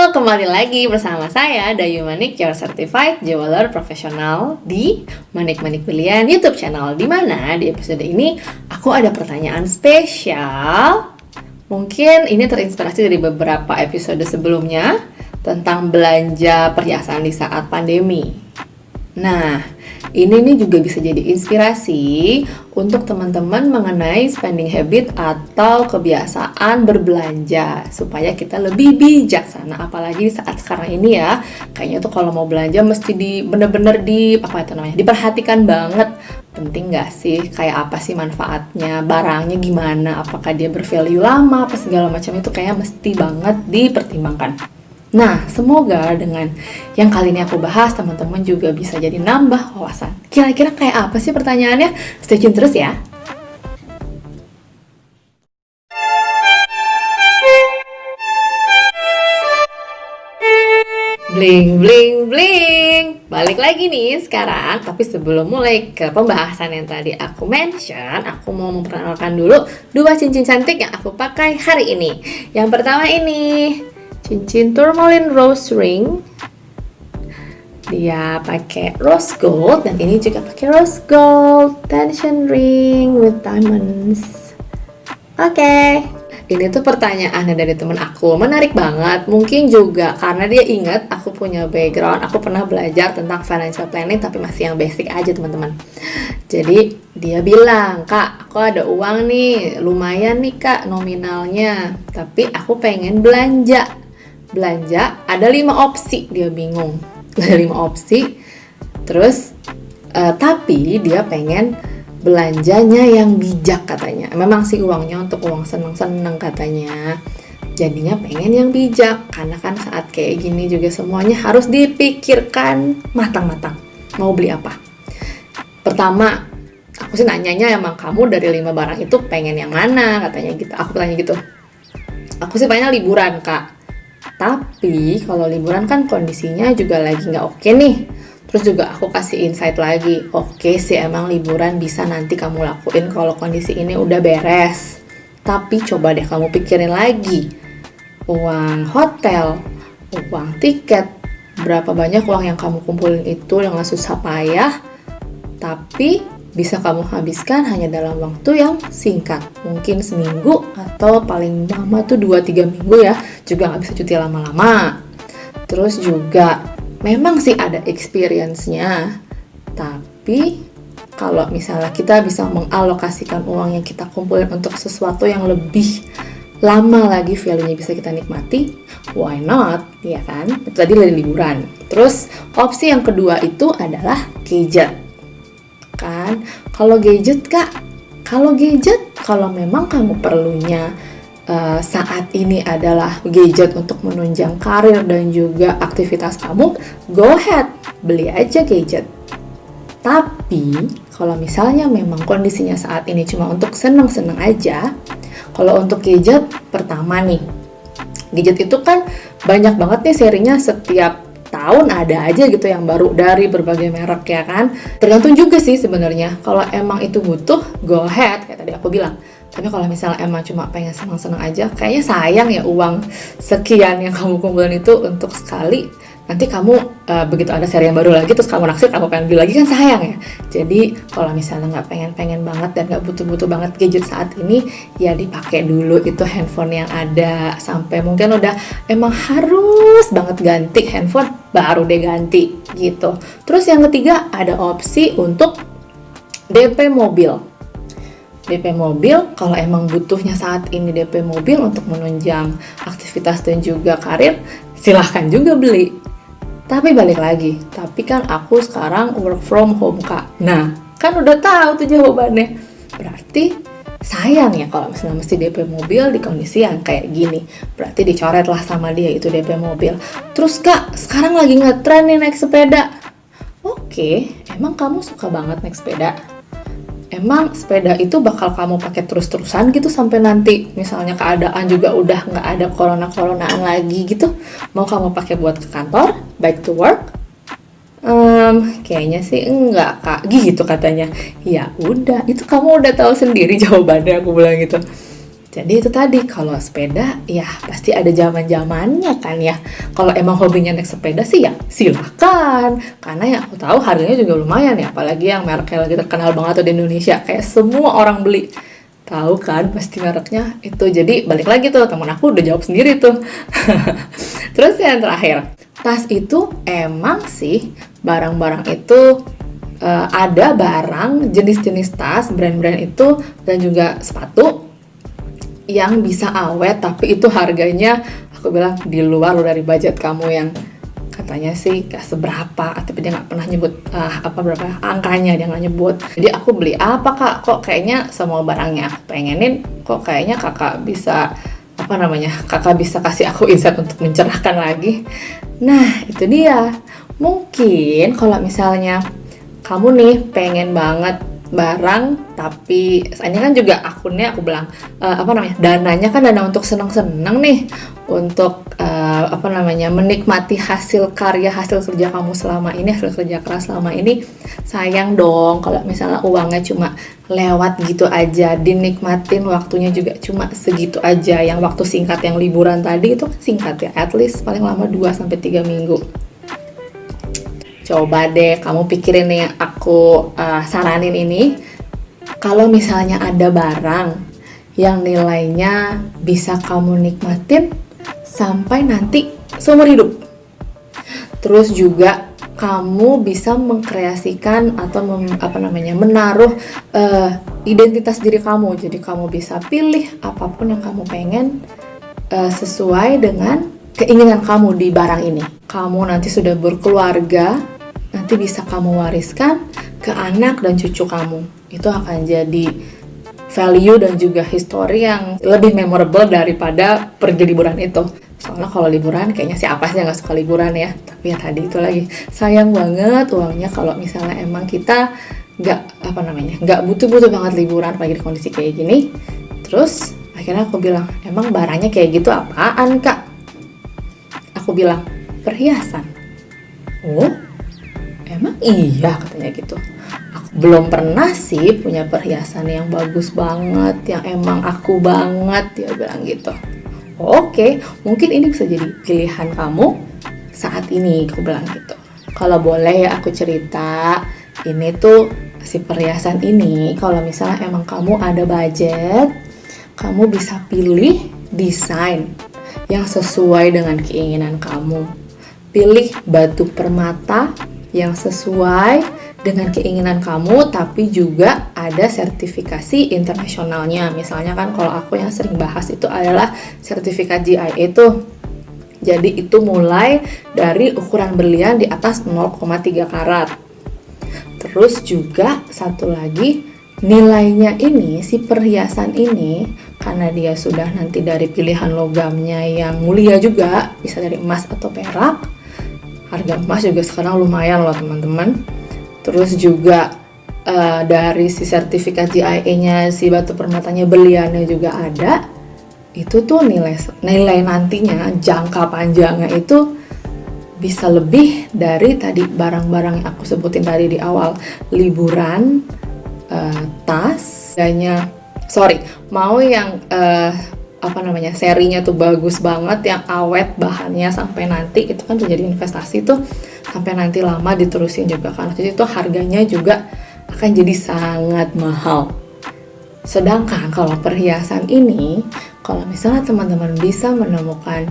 Kembali lagi bersama saya Dayu Manik, your certified jeweler profesional di Manik Manik Brilian YouTube channel. Dimana di episode ini aku ada pertanyaan spesial. Mungkin ini terinspirasi dari beberapa episode sebelumnya tentang belanja perhiasan di saat pandemi. Nah, ini nih juga bisa jadi inspirasi untuk teman-teman mengenai spending habit atau kebiasaan berbelanja supaya kita lebih bijaksana, apalagi saat sekarang ini ya. Kayaknya tuh kalau mau belanja mesti bener-bener diperhatikan banget. Penting gak sih? Kayak apa sih manfaatnya? Barangnya gimana? Apakah dia bervalue lama? Apa segala macam itu kayaknya mesti banget dipertimbangkan. Nah, semoga dengan yang kali ini aku bahas, teman-teman juga bisa jadi nambah wawasan. Kira-kira kayak apa sih pertanyaannya? Stay tune terus ya. Bling, bling, bling. Balik lagi nih sekarang, tapi sebelum mulai ke pembahasan yang tadi aku mention, aku mau memperkenalkan dulu dua cincin cantik yang aku pakai hari ini. Yang pertama ini cincin tourmaline rose ring. Dia pakai rose gold dan ini juga pakai rose gold tension ring with diamonds. Oke. Ini tuh pertanyaan dari temen aku, menarik banget. Mungkin juga karena dia ingat aku punya background, aku pernah belajar tentang financial planning tapi masih yang basic aja teman-teman. Jadi dia bilang, "Kak, aku ada uang nih, lumayan nih Kak nominalnya, tapi aku pengen belanja ada 5 opsi." Dia bingung ada 5 opsi terus tapi dia pengen belanjanya yang bijak katanya. Memang sih uangnya untuk uang seneng-seneng katanya, jadinya pengen yang bijak karena kan saat kayak gini juga semuanya harus dipikirkan matang-matang mau beli apa. Pertama, aku sih nanyanya emang kamu dari 5 barang itu pengen yang mana katanya gitu. Aku tanya gitu, aku sih pengen liburan Kak. Tapi kalau liburan kan kondisinya juga lagi nggak oke nih. Terus juga aku kasih insight lagi, oke sih emang liburan bisa nanti kamu lakuin kalau kondisi ini udah beres. Tapi coba deh kamu pikirin lagi, uang hotel, uang tiket, berapa banyak uang yang kamu kumpulin itu dengan susah payah, tapi bisa kamu habiskan hanya dalam waktu yang singkat, mungkin seminggu atau paling lama tuh 2-3 minggu ya, juga nggak bisa cuti lama-lama. Terus juga memang sih ada experience-nya, tapi kalau misalnya kita bisa mengalokasikan uang yang kita kumpulin untuk sesuatu yang lebih lama lagi value-nya bisa kita nikmati, why not, ya kan? Itu tadi dari liburan. Terus opsi yang kedua itu adalah gadget. Kan kalau gadget Kak, kalau memang kamu perlunya saat ini adalah gadget untuk menunjang karir dan juga aktivitas kamu, go ahead, beli aja gadget. Tapi kalau misalnya memang kondisinya saat ini cuma untuk senang-senang aja, kalau untuk gadget, pertama nih, gadget itu kan banyak banget nih serinya, setiap tahun ada aja gitu yang baru dari berbagai merek ya kan. Tergantung juga sih sebenarnya. Kalau emang itu butuh, go ahead kayak tadi aku bilang. Tapi kalau misalnya emang cuma pengen senang-senang aja, kayaknya sayang ya uang sekian yang kamu kumpulin itu untuk sekali. Nanti kamu begitu ada seri yang baru lagi terus kamu naksir, kamu pengen beli lagi kan sayang ya. Jadi kalau misalnya nggak pengen banget dan nggak butuh banget gadget saat ini, ya dipakai dulu itu handphone yang ada sampai mungkin udah emang harus banget ganti handphone, baru deh ganti gitu. Terus yang ketiga ada opsi untuk DP mobil. DP mobil, kalau emang butuhnya saat ini DP mobil untuk menunjang aktivitas dan juga karir, silahkan juga beli. Tapi balik lagi, tapi kan aku sekarang work from home Kak. Nah, kan udah tahu tuh jawabannya. Berarti sayang ya kalau misalnya mesti DP mobil di kondisi yang kayak gini. Berarti dicoret lah sama dia itu DP mobil. Terus Kak, sekarang lagi ngetren nih naik sepeda. Oke, emang kamu suka banget naik sepeda? Emang sepeda itu bakal kamu pakai terus-terusan gitu sampai nanti misalnya keadaan juga udah nggak ada corona-coronaan lagi gitu, mau kamu pakai buat ke kantor, back to work? Kayaknya sih enggak Kak, gitu katanya. Ya udah, itu kamu udah tahu sendiri jawabannya, aku bilang gitu. Jadi itu tadi, kalau sepeda ya pasti ada zaman-zamannya kan ya. Kalau emang hobinya naik sepeda sih ya silakan. Karena ya aku tahu harganya juga lumayan ya, apalagi yang mereknya lagi terkenal banget tuh di Indonesia, kayak semua orang beli. Tahu kan pasti mereknya itu. Jadi balik lagi tuh, temen aku udah jawab sendiri tuh. Terus yang terakhir, tas itu emang sih barang-barang itu ada barang jenis-jenis tas brand-brand itu dan juga sepatu yang bisa awet, tapi itu harganya aku bilang di luar dari budget kamu yang katanya sih gak seberapa, tapi dia nggak pernah nyebut berapa angkanya, dia nggak nyebut. Jadi aku beli apa kak, kok kayaknya semua barangnya aku pengenin, kok kayaknya kakak bisa kakak bisa kasih aku insight untuk mencerahkan lagi. Nah itu dia, mungkin kalau misalnya kamu nih pengen banget barang, tapi ini kan juga akunnya aku bilang dananya kan dana untuk senang-senang nih, untuk menikmati hasil kerja kamu selama ini, hasil kerja keras selama ini. Sayang dong kalau misalnya uangnya cuma lewat gitu aja, dinikmatin waktunya juga cuma segitu aja. Yang waktu singkat yang liburan tadi itu kan singkat ya, at least paling lama 2-3 minggu. Coba deh kamu pikirin nih, aku saranin ini. Kalau misalnya ada barang yang nilainya bisa kamu nikmatin sampai nanti seumur hidup. Terus juga kamu bisa mengkreasikan atau menaruh identitas diri kamu. Jadi kamu bisa pilih apapun yang kamu pengen sesuai dengan keinginan kamu di barang ini. Kamu nanti sudah berkeluarga, nanti bisa kamu wariskan ke anak dan cucu kamu. Itu akan jadi value dan juga history yang lebih memorable daripada pergi liburan itu. Soalnya kalau liburan kayaknya siapa sih yang gak suka liburan ya. Tapi ya tadi itu lagi, sayang banget uangnya kalau misalnya emang kita gak butuh-butuh banget liburan apalagi di kondisi kayak gini. Terus akhirnya aku bilang, emang barangnya kayak gitu apaan kak? Aku bilang, perhiasan. Oh, emang iya katanya gitu. Aku belum pernah sih punya perhiasan yang bagus banget, yang emang aku banget, dia bilang gitu. Oke, mungkin ini bisa jadi pilihan kamu saat ini, aku bilang gitu. Kalau boleh ya aku cerita, ini tuh si perhiasan ini, kalau misalnya emang kamu ada budget, kamu bisa pilih desain yang sesuai dengan keinginan kamu. Pilih batu permata yang sesuai dengan keinginan kamu, tapi juga ada sertifikasi internasionalnya. Misalnya kan kalau aku yang sering bahas itu adalah sertifikat GIA itu. Jadi itu mulai dari ukuran berlian di atas 0,3 karat. Terus juga satu lagi, nilainya ini, si perhiasan ini, karena dia sudah nanti dari pilihan logamnya yang mulia juga, bisa dari emas atau perak. Harga emas juga sekarang lumayan loh teman-teman. Terus juga dari si sertifikat GIA-nya, si batu permatanya berliannya juga ada. Itu tuh nilai nantinya, jangka panjangnya itu bisa lebih dari tadi barang-barang yang aku sebutin tadi di awal. Liburan, tas, mau yang serinya tuh bagus banget, yang awet bahannya sampai nanti, itu kan tuh jadi investasi tuh sampai nanti lama diterusin juga kan. Jadi itu harganya juga akan jadi sangat mahal. Sedangkan kalau perhiasan ini, kalau misalnya teman-teman bisa menemukan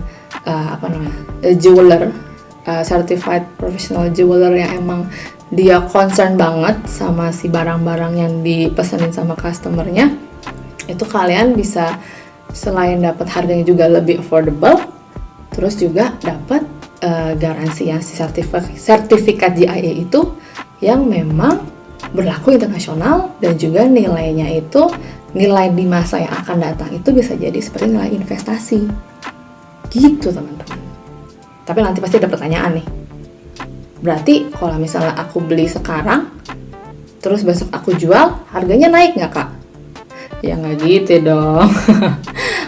jeweler, certified professional jeweler yang emang dia concern banget sama si barang-barang yang dipesanin sama customernya, itu kalian bisa selain dapat harganya juga lebih affordable, terus juga dapat garansi yang si sertifikat GIA itu yang memang berlaku internasional, dan juga nilainya itu, nilai di masa yang akan datang itu bisa jadi seperti nilai investasi gitu teman-teman. Tapi nanti pasti ada pertanyaan nih, berarti kalau misalnya aku beli sekarang terus besok aku jual, harganya naik nggak kak? Ya nggak gitu dong.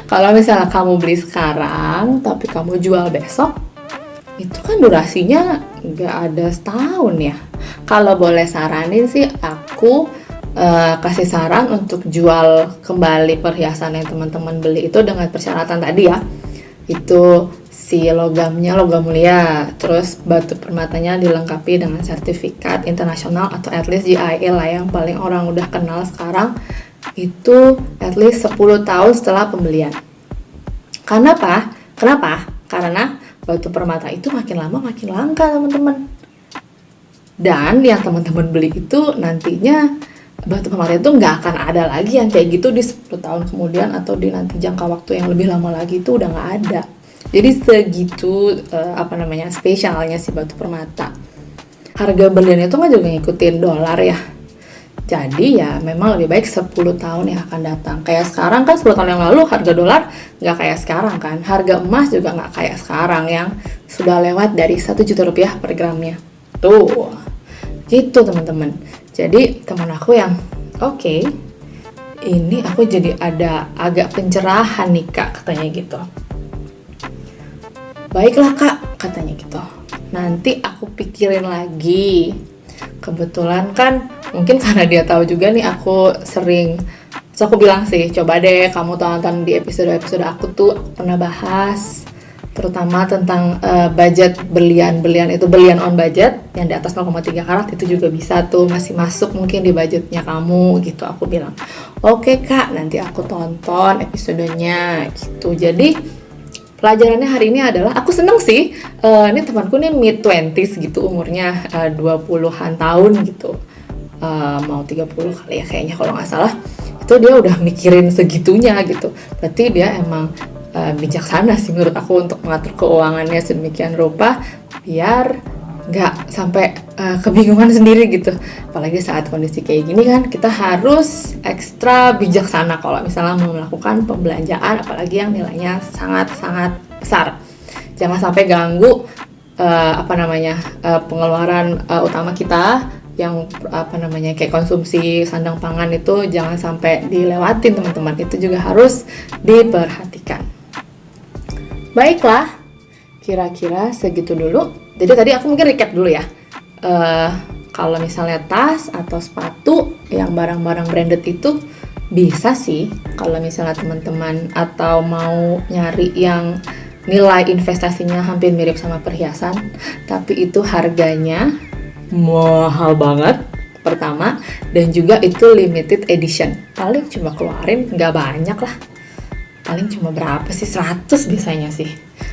Kalau misalnya kamu beli sekarang tapi kamu jual besok, itu kan durasinya nggak ada setahun ya. Kalau boleh saranin sih, aku kasih saran untuk jual kembali perhiasan yang teman-teman beli itu dengan persyaratan tadi ya. Itu si logamnya logam mulia, terus batu permatanya dilengkapi dengan sertifikat internasional atau at least GIA lah yang paling orang udah kenal sekarang, itu at least 10 tahun setelah pembelian. Kenapa? Karena batu permata itu makin lama makin langka teman-teman. Dan yang teman-teman beli itu nantinya batu permata itu nggak akan ada lagi yang kayak gitu di 10 tahun kemudian atau di nanti jangka waktu yang lebih lama lagi, itu udah nggak ada. Jadi segitu spesialnya si batu permata. Harga berlian itu kan juga ngikutin dolar ya. Jadi ya memang lebih baik 10 tahun yang akan datang. Kayak sekarang kan 10 tahun yang lalu harga dolar nggak kayak sekarang kan. Harga emas juga nggak kayak sekarang yang sudah lewat dari 1 juta rupiah per gramnya. Tuh, gitu teman-teman. Jadi teman aku yang oke, ini aku jadi ada agak pencerahan nih kak, katanya gitu. Baiklah kak, katanya gitu. Nanti aku pikirin lagi. Kebetulan kan mungkin karena dia tahu juga nih aku sering, so aku bilang sih, coba deh kamu tonton di episode-episode aku tuh, aku pernah bahas terutama tentang budget berlian itu, berlian on budget yang di atas 0,3 karat itu juga bisa tuh, masih masuk mungkin di budgetnya kamu gitu. Aku bilang oke kak, nanti aku tonton episodenya gitu. Jadi pelajarannya hari ini adalah, aku seneng sih, ini temanku nih mid-20s gitu umurnya, 20-an tahun gitu, mau 30 kali ya kayaknya kalau nggak salah. Itu dia udah mikirin segitunya gitu, berarti dia emang bijaksana sih menurut aku untuk mengatur keuangannya sedemikian rupa biar nggak sampai kebingungan sendiri gitu. Apalagi saat kondisi kayak gini kan, kita harus ekstra bijaksana kalau misalnya mau melakukan pembelanjaan, apalagi yang nilainya sangat-sangat besar. Jangan sampai ganggu pengeluaran utama kita yang kayak konsumsi sandang pangan itu jangan sampai dilewatin teman-teman. Itu juga harus diperhatikan. Baiklah, kira-kira segitu dulu. Jadi tadi aku mungkin recap dulu ya. Kalau misalnya tas atau sepatu yang barang-barang branded itu bisa sih kalau misalnya teman-teman atau mau nyari yang nilai investasinya hampir mirip sama perhiasan, tapi itu harganya mahal banget pertama, dan juga itu limited edition. Paling cuma keluarin nggak banyak lah, paling cuma berapa sih, 100 biasanya sih.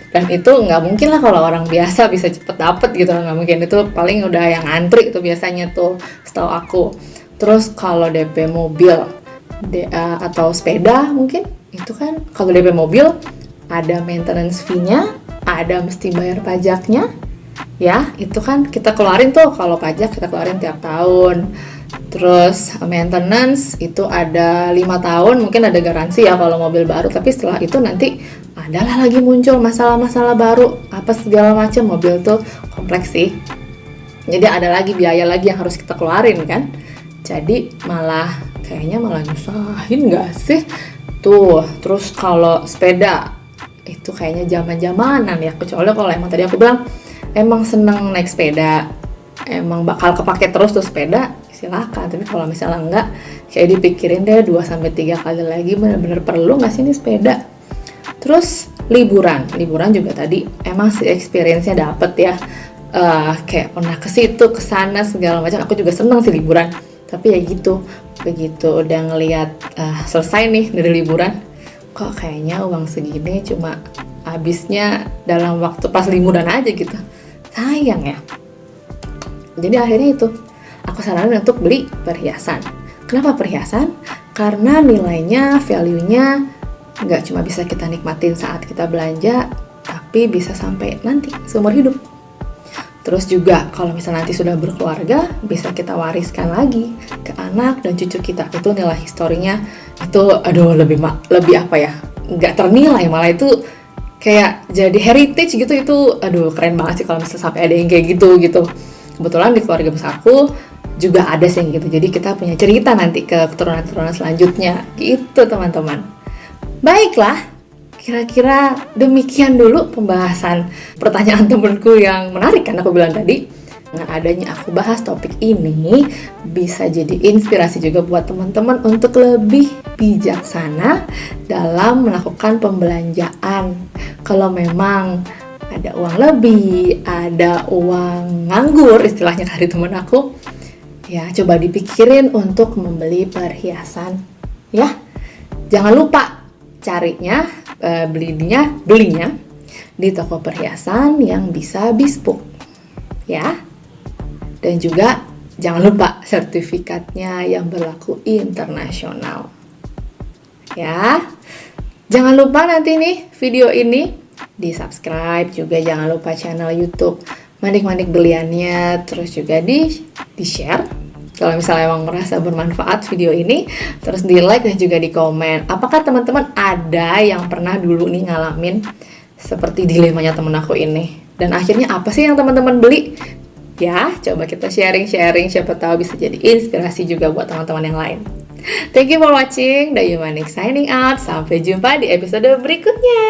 Dan itu nggak mungkin lah kalau orang biasa bisa cepet dapet gitu, nggak mungkin. Itu paling udah yang antri itu biasanya tuh setahu aku. Terus kalau DP mobil atau sepeda mungkin itu kan, kalau DP mobil ada maintenance fee-nya, ada mesti bayar pajaknya ya, itu kan kita keluarin tuh. Kalau pajak kita keluarin tiap tahun. Terus maintenance itu ada 5 tahun, mungkin ada garansi ya kalau mobil baru, tapi setelah itu nanti adalah lagi muncul masalah-masalah baru apa segala macam. Mobil tuh kompleks sih, jadi ada lagi biaya lagi yang harus kita keluarin kan. Jadi kayaknya malah nyusahin gak sih tuh. Terus kalau sepeda itu kayaknya zaman-zamanan ya, kecuali kalau emang tadi aku bilang emang seneng naik sepeda, emang bakal kepake terus tuh sepeda, silakan. Tapi kalau misalnya enggak, kayak dipikirin deh 2-3 kali lagi, bener-bener perlu nggak sih ini sepeda. Terus liburan juga tadi emang sih experience-nya dapet ya, kayak pernah ke situ ke sana segala macam. Aku juga seneng sih liburan, tapi ya gitu, begitu udah ngelihat selesai nih dari liburan, kok kayaknya uang segini cuma habisnya dalam waktu pas liburan aja gitu, sayang ya. Jadi akhirnya itu aku saranin untuk beli perhiasan. Kenapa perhiasan? Karena nilainya, value-nya nggak cuma bisa kita nikmatin saat kita belanja, tapi bisa sampai nanti seumur hidup. Terus juga kalau misalnya nanti sudah berkeluarga, bisa kita wariskan lagi ke anak dan cucu kita. Itu nilai historinya itu lebih nggak ternilai, malah itu kayak jadi heritage gitu. Itu keren banget sih kalau misalnya sampai ada yang kayak gitu. Kebetulan di keluarga besarku juga ada sih gitu. Jadi kita punya cerita nanti ke keturunan-keturunan selanjutnya gitu teman-teman. Baiklah, kira-kira demikian dulu pembahasan pertanyaan temenku yang menarik kan aku bilang tadi. Dengan adanya aku bahas topik ini, bisa jadi inspirasi juga buat teman-teman untuk lebih bijaksana dalam melakukan pembelanjaan. Kalau memang ada uang lebih, ada uang nganggur, istilahnya dari teman aku, ya coba dipikirin untuk membeli perhiasan, ya. Jangan lupa carinya, belinya di toko perhiasan yang bisa bespoke, ya. Dan juga jangan lupa sertifikatnya yang berlaku internasional. Ya. Jangan lupa nanti nih video ini di-subscribe, juga jangan lupa channel YouTube Manik-Manik Beliannya, terus juga di-share. Kalau misalnya emang merasa bermanfaat video ini, terus di-like dan juga di-komen. Apakah teman-teman ada yang pernah dulu nih ngalamin seperti dilemanya temen aku ini? Dan akhirnya apa sih yang teman-teman beli? Ya, coba kita sharing-sharing, siapa tahu bisa jadi inspirasi juga buat teman-teman yang lain. Thank you for watching, Dayu Manik signing out. Sampai jumpa di episode berikutnya.